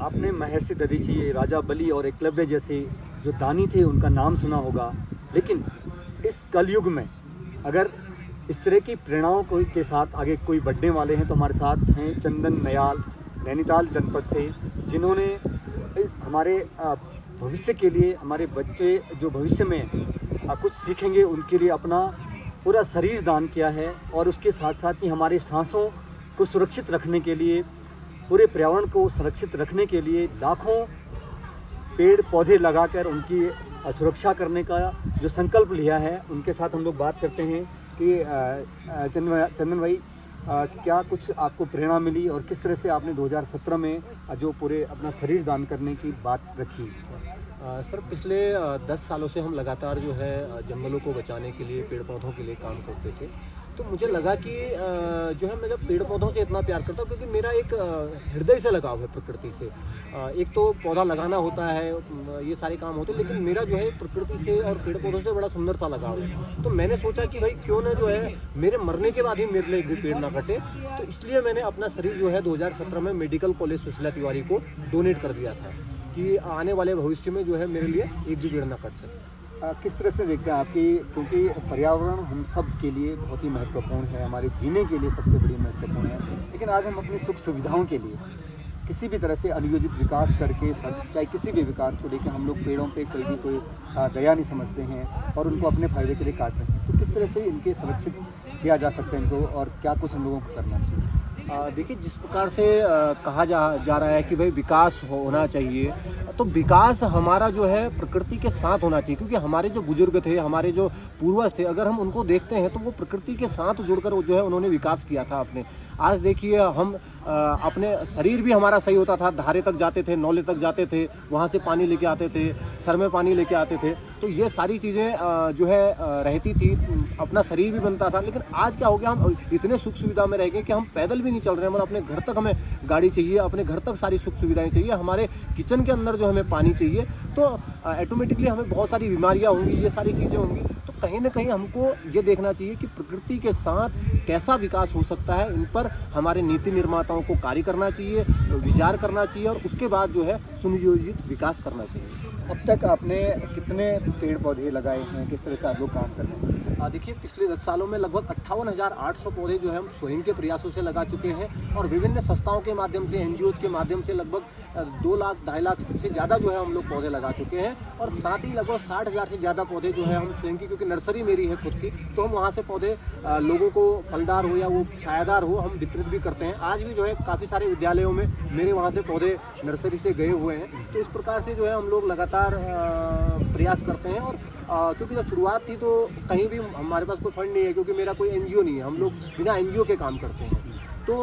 आपने महर्षि दधीची, राजा बलि और एकलव्य जैसे जो दानी थे उनका नाम सुना होगा, लेकिन इस कलयुग में अगर इस तरह की प्रेरणाओं को के साथ आगे कोई बढ़ने वाले हैं तो हमारे साथ हैं चंदन नयाल नैनीताल जनपद से, जिन्होंने हमारे भविष्य के लिए, हमारे बच्चे जो भविष्य में कुछ सीखेंगे उनके लिए अपना पूरा शरीर दान किया है, और उसके साथ साथ ही हमारे सांसों को सुरक्षित रखने के लिए, पूरे पर्यावरण को सुरक्षित रखने के लिए लाखों पेड़ पौधे लगाकर उनकी सुरक्षा करने का जो संकल्प लिया है, उनके साथ हम लोग बात करते हैं कि चंदन भाई, क्या कुछ आपको प्रेरणा मिली और किस तरह से आपने 2017 में जो पूरे अपना शरीर दान करने की बात रखी? सर, पिछले 10 सालों से हम लगातार जो है जंगलों को बचाने के लिए, पेड़ पौधों के लिए काम करते थे। तो मुझे लगा कि जो है मैं जब पेड़ पौधों से इतना प्यार करता हूँ, क्योंकि मेरा एक हृदय से लगाव है प्रकृति से। एक तो पौधा लगाना होता है, ये सारे काम होते हैं, लेकिन मेरा जो है प्रकृति से और पेड़ पौधों से बड़ा सुंदर सा लगाव है। तो मैंने सोचा कि भाई क्यों ना जो है मेरे मरने के बाद ही मेरे लिए एक भी पेड़ ना कटे। तो इसलिए मैंने अपना शरीर जो है 2017 में मेडिकल कॉलेज सुशीला तिवारी को डोनेट कर दिया था कि आने वाले भविष्य में जो है मेरे लिए एक भी पेड़ ना कट सके। किस तरह से देखते हैं आपकी, क्योंकि पर्यावरण हम सब के लिए बहुत ही महत्वपूर्ण है, हमारे जीने के लिए सबसे बड़ी महत्वपूर्ण है, लेकिन आज हम अपनी सुख सुविधाओं के लिए किसी भी तरह से अनियोजित विकास करके, चाहे किसी भी विकास को लेकर हम लोग पेड़ों पे कोई दया नहीं समझते हैं और उनको अपने फायदे के लिए काट रहे हैं। तो किस तरह से इनके संरक्षित किया जा सकता है इनको, और क्या कुछ हम लोगों को करना चाहिए? देखिए, जिस प्रकार से कहा जा रहा है कि भाई विकास होना चाहिए, तो विकास हमारा जो है प्रकृति के साथ होना चाहिए, क्योंकि हमारे जो बुजुर्ग थे, हमारे जो पूर्वज थे, अगर हम उनको देखते हैं तो वो प्रकृति के साथ जुड़कर वो जो है उन्होंने विकास किया था अपने। आज देखिए, हम अपने शरीर भी हमारा सही होता था, धारे तक जाते थे, नौले तक जाते थे, वहाँ से पानी लेके आते थे, सर में पानी लेके आते थे, तो ये सारी चीज़ें जो है रहती थी, अपना शरीर भी बनता था। लेकिन आज क्या हो गया, हम इतने सुख सुविधा में रह गए कि हम पैदल भी नहीं चल रहे हैं, मतलब अपने घर तक हमें गाड़ी चाहिए, अपने घर तक सारी सुख सुविधाएं चाहिए, हमारे किचन के अंदर जो हमें पानी चाहिए, तो ऑटोमेटिकली हमें बहुत सारी बीमारियां होंगी, ये सारी चीज़ें होंगी। तो कहीं ना कहीं हमको ये देखना चाहिए कि प्रकृति के साथ कैसा विकास हो सकता है, इन पर हमारे नीति निर्माताओं को कार्य करना चाहिए, विचार करना चाहिए, और उसके बाद जो है सुनियोजित विकास करना चाहिए। अब तक आपने कितने पेड़ पौधे लगाए हैं, किस तरह से आप लोग काम कर रहे हैं? देखिए, पिछले 10 सालों में लगभग 58,800 पौधे जो है हम स्वयं के प्रयासों से लगा चुके हैं, और विभिन्न संस्थाओं के माध्यम से, NGOs के माध्यम से लगभग 2 लाख 2.5 लाख से ज़्यादा जो है हम लोग पौधे लगा चुके हैं। और साथ ही लगभग 60,000 से ज़्यादा पौधे जो है हम स्वयं की, क्योंकि नर्सरी मेरी है खुद की, तो हम वहाँ से पौधे लोगों को फलदार हो या वो छायादार हो, हम वितरित भी करते हैं। आज भी जो है काफ़ी सारे विद्यालयों में मेरे वहाँ से पौधे नर्सरी से गए हुए हैं। तो इस प्रकार से जो है हम लोग लगातार प्रयास करते हैं। और क्योंकि जब शुरुआत थी तो कहीं भी हमारे पास कोई फंड नहीं है, क्योंकि मेरा कोई NGO नहीं है, हम लोग बिना NGO के काम करते हैं। तो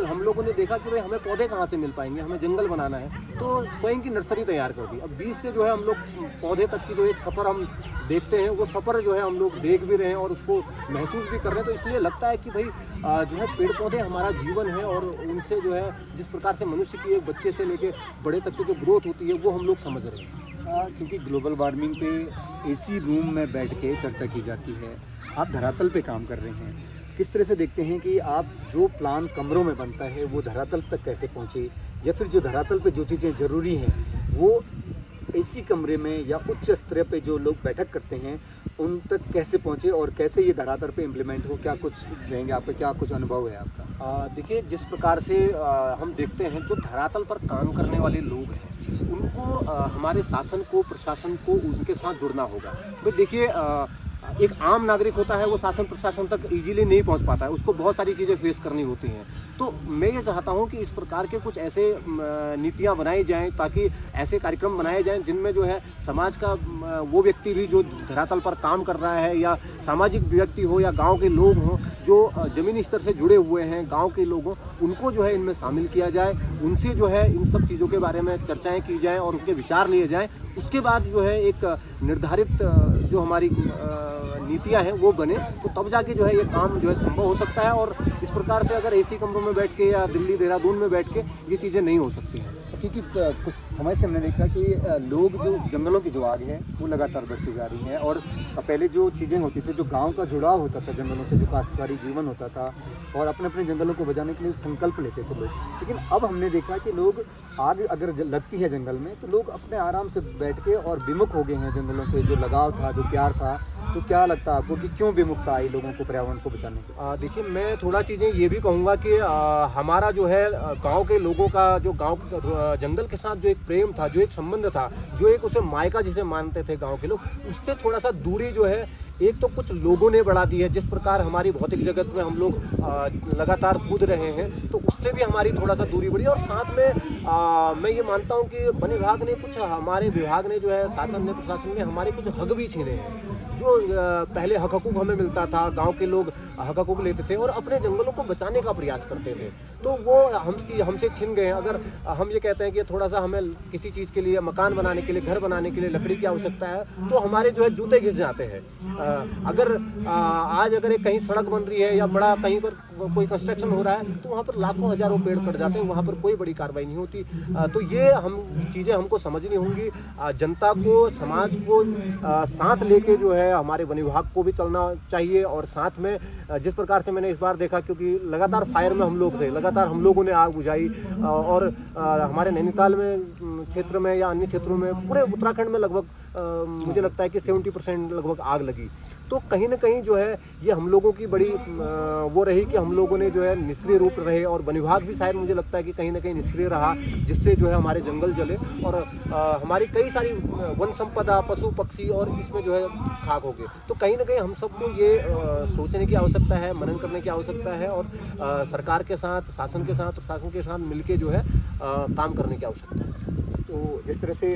हम लोगों ने देखा कि भाई हमें पौधे कहाँ से मिल पाएंगे, हमें जंगल बनाना है, तो स्वयं की नर्सरी तैयार कर दी। अब बीज से जो है हम लोग पौधे तक की जो एक सफ़र हम देखते हैं, वो सफ़र जो है हम लोग देख भी रहे हैं और उसको महसूस भी कर रहे हैं। तो इसलिए लगता है कि भाई जो है पेड़ पौधे हमारा जीवन है, और उनसे जो है जिस प्रकार से मनुष्य की एक बच्चे से लेकर बड़े तक की जो ग्रोथ होती है वो हम लोग समझ रहे हैं। क्योंकि ग्लोबल वार्मिंग पे AC रूम में बैठ के चर्चा की जाती है, आप धरातल पे काम कर रहे हैं, किस तरह से देखते हैं कि आप जो प्लान कमरों में बनता है वो धरातल तक कैसे पहुँचे, या फिर जो धरातल पे जो चीज़ें ज़रूरी हैं वो AC कमरे में या उच्च स्तर पे जो लोग बैठक करते हैं उन तक कैसे पहुँचे, और कैसे ये धरातल पे इम्प्लीमेंट हो? क्या कुछ रहेंगे आपका, क्या कुछ अनुभव है आपका? देखिए, जिस प्रकार से हम देखते हैं, जो धरातल पर काम करने वाले लोग हैं उनको हमारे शासन को, प्रशासन को उनके साथ जुड़ना होगा। भाई देखिए, एक आम नागरिक होता है, वो शासन प्रशासन तक इजीली नहीं पहुंच पाता है, उसको बहुत सारी चीज़ें फेस करनी होती हैं। तो मैं ये चाहता हूं कि इस प्रकार के कुछ ऐसे नीतियां बनाई जाएं, ताकि ऐसे कार्यक्रम बनाए जाएं जिनमें जो है समाज का वो व्यक्ति भी जो धरातल पर काम कर रहा है, या सामाजिक व्यक्ति हो या गांव के लोग हों जो ज़मीनी स्तर से जुड़े हुए हैं, गांव के लोग हों, उनको जो है इनमें शामिल किया जाए, उनसे जो है इन सब चीज़ों के बारे में चर्चाएँ की जाएँ और उनके विचार लिए जाएँ। उसके बाद जो है एक निर्धारित जो हमारी नीतियां हैं वो बने, तो तब जाके जो है ये काम जो है संभव हो सकता है। और इस प्रकार से अगर AC कमरों में बैठ के या दिल्ली देहरादून में बैठ के ये चीज़ें नहीं हो सकती हैं। क्योंकि कुछ समय से हमने देखा कि लोग जो जंगलों की जो आग है वो लगातार बढ़ती जा रही है, और पहले जो चीज़ें होती थी, जो गांव का जुड़ाव होता था जंगलों से, जो काश्तकारी जीवन होता था, और अपने अपने जंगलों को बचाने के लिए संकल्प लेते थे लोग। लेकिन अब हमने देखा कि लोग आग अगर लगती है जंगल में तो लोग अपने आराम से बैठ के और विमुख हो गए हैं जंगलों के, जो लगाव था, जो प्यार था। तो क्या लगता है आपको कि क्यों विमुखता आई लोगों को पर्यावरण को बचाने की? देखिए, मैं थोड़ा चीज़ें ये भी कहूँगा कि हमारा जो है गांव के लोगों का जो जंगल के साथ जो एक प्रेम था, जो एक संबंध था, जो एक उसे मायका जिसे मानते थे गांव के लोग, उससे थोड़ा सा दूरी जो है एक तो कुछ लोगों ने बढ़ा दी है। जिस प्रकार हमारी भौतिक जगत में हम लोग लगातार कूद रहे हैं, तो उससे भी हमारी थोड़ा सा दूरी बढ़ी। और साथ में मैं ये मानता हूँ कि वन विभाग ने कुछ, हमारे विभाग ने जो है, शासन ने, प्रशासन ने हमारे कुछ हक भी छीने हैं। जो पहले हक हकूक हमें मिलता था, गांव के लोग हक हकूक लेते थे और अपने जंगलों को बचाने का प्रयास करते थे, तो वो हमसे छीन गए हैं। अगर हम ये कहते हैं कि थोड़ा सा हमें किसी चीज़ के लिए, मकान बनाने के लिए, घर बनाने के लिए लकड़ी की आवश्यकता है, तो हमारे जो है जूते घिस जाते हैं। अगर आज अगर एक कहीं सड़क बन रही है या बड़ा कहीं पर कोई कंस्ट्रक्शन हो रहा है, तो वहाँ पर लाखों हजारों पेड़ कट जाते हैं, वहाँ पर कोई बड़ी कार्रवाई नहीं होती। तो ये चीज़ें हमको समझनी होंगी। जनता को, समाज को साथ लेके जो है हमारे वन विभाग को भी चलना चाहिए। और साथ में जिस प्रकार से मैंने इस बार देखा, क्योंकि लगातार फायर में हम लोग थे, लगातार हम लोगों ने आग बुझाई, और हमारे नैनीताल में क्षेत्र में या अन्य क्षेत्रों में, पूरे उत्तराखंड में लगभग मुझे लगता है कि 70% लगभग आग लगी। तो कहीं ना कहीं जो है ये हम लोगों की बड़ी वो रही कि हम लोगों ने जो है निष्क्रिय रूप रहे, और वन विभाग भी शायद मुझे लगता है कि कहीं ना कहीं निष्क्रिय रहा, जिससे जो है हमारे जंगल जले और हमारी कई सारी वन संपदा, पशु पक्षी और इसमें जो है खाक हो गए। तो कहीं ना कहीं हम सबको ये सोचने की आवश्यकता है, मनन करने की आवश्यकता है, और सरकार के साथ, शासन के साथ, प्रशासन के साथ मिलके जो है काम करने की आवश्यकता है। तो जिस तरह से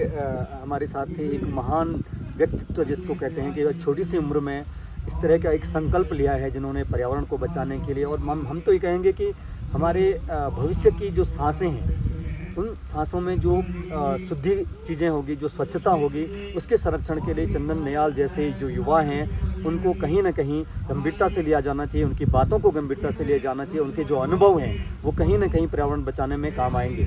हमारे साथ थे एक महान व्यक्तित्व जिसको कहते हैं कि वह छोटी सी उम्र में इस तरह का एक संकल्प लिया है जिन्होंने पर्यावरण को बचाने के लिए। और हम तो ये कहेंगे कि हमारे भविष्य की जो सांसें हैं, उन सांसों में जो शुद्धि चीज़ें होगी, जो स्वच्छता होगी, उसके संरक्षण के लिए चंदन नयाल जैसे जो युवा हैं उनको कहीं ना कहीं गंभीरता से लिया जाना चाहिए, उनकी बातों को गंभीरता से लिया जाना चाहिए। उनके जो अनुभव हैं वो कहीं ना कहीं पर्यावरण बचाने में काम आएंगे।